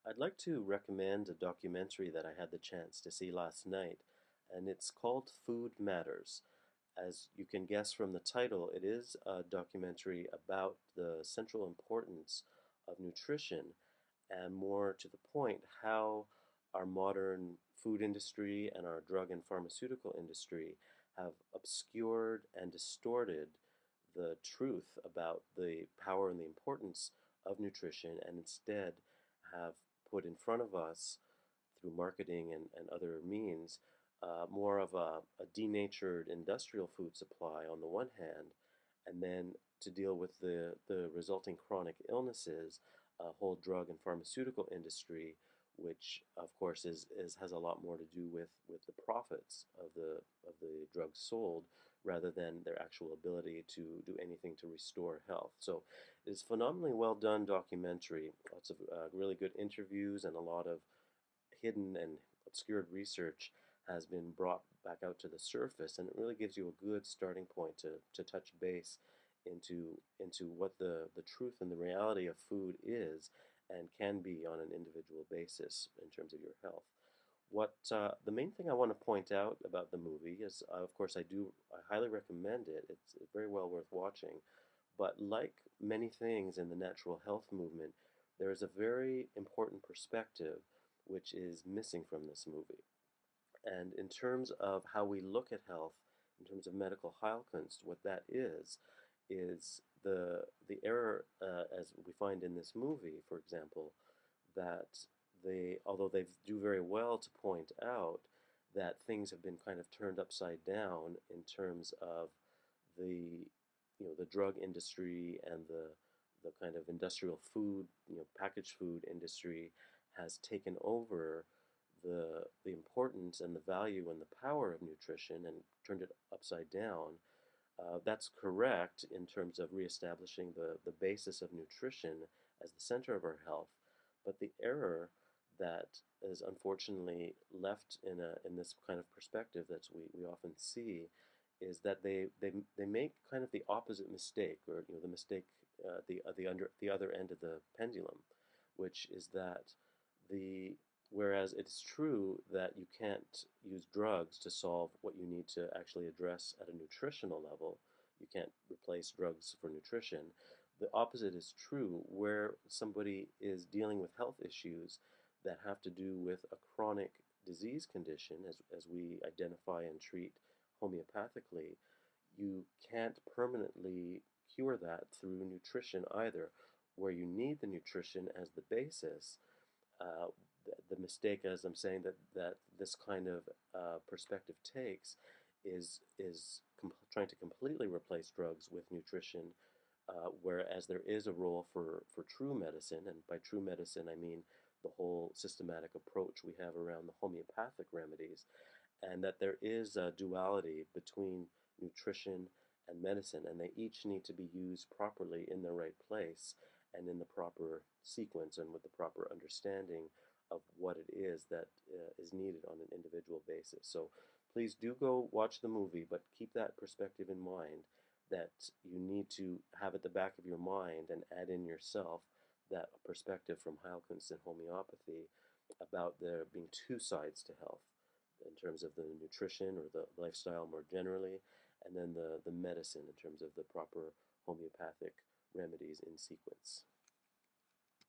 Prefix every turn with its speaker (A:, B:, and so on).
A: I'd like to recommend a documentary that I had the chance to see last night, and it's called Food Matters. As you can guess from the title, it is a documentary about the central importance of nutrition and, more to the point, how our modern food industry and our drug and pharmaceutical industry have obscured and distorted the truth about the power and the importance of nutrition, and instead have put in front of us through marketing and other means more of a denatured industrial food supply on the one hand, and then to deal with the resulting chronic illnesses, a whole drug and pharmaceutical industry, which of course has a lot more to do with the profits of the drugs sold rather than their actual ability to do anything to restore health. So it's phenomenally well done documentary, lots of really good interviews, and a lot of hidden and obscured research has been brought back out to the surface, and it really gives you a good starting point to touch base into what the truth and the reality of food is and can be on an individual basis in terms of your health. What the main thing I want to point out about the movie is, of course, I highly recommend it. It's very well worth watching. But like many things in the natural health movement, there is a very important perspective which is missing from this movie. And in terms of how we look at health, in terms of medical Heilkunst, what that is the error, as we find in this movie, for example, that although they do very well to point out that things have been kind of turned upside down in terms of the the drug industry and the kind of industrial food, packaged food industry has taken over the importance and the value and the power of nutrition and turned it upside down. That's correct in terms of reestablishing the basis of nutrition as the center of our health, but the error that is unfortunately left in this kind of perspective that we often see is that they make kind of the opposite mistake, or the mistake the other end of the pendulum, which is that the whereas it's true that you can't use drugs to solve what you need to actually address at a nutritional level, you can't replace drugs for nutrition. The opposite is true where somebody is dealing with health issues that have to do with a chronic disease condition, as we identify and treat homeopathically. You can't permanently cure that through nutrition either. Where you need the nutrition as the basis, uh, the mistake, as I'm saying, that this kind of perspective takes is trying to completely replace drugs with nutrition, whereas there is a role for true medicine, and by true medicine I mean the whole systematic approach we have around the homeopathic remedies, and that there is a duality between nutrition and medicine, and they each need to be used properly in the right place and in the proper sequence and with the proper understanding of what it is that is needed on an individual basis. So please do go watch the movie, but keep that perspective in mind, that you need to have at the back of your mind and add in yourself that perspective from Heilkunst and homeopathy about there being two sides to health in terms of the nutrition or the lifestyle more generally, and then the medicine in terms of the proper homeopathic remedies in sequence.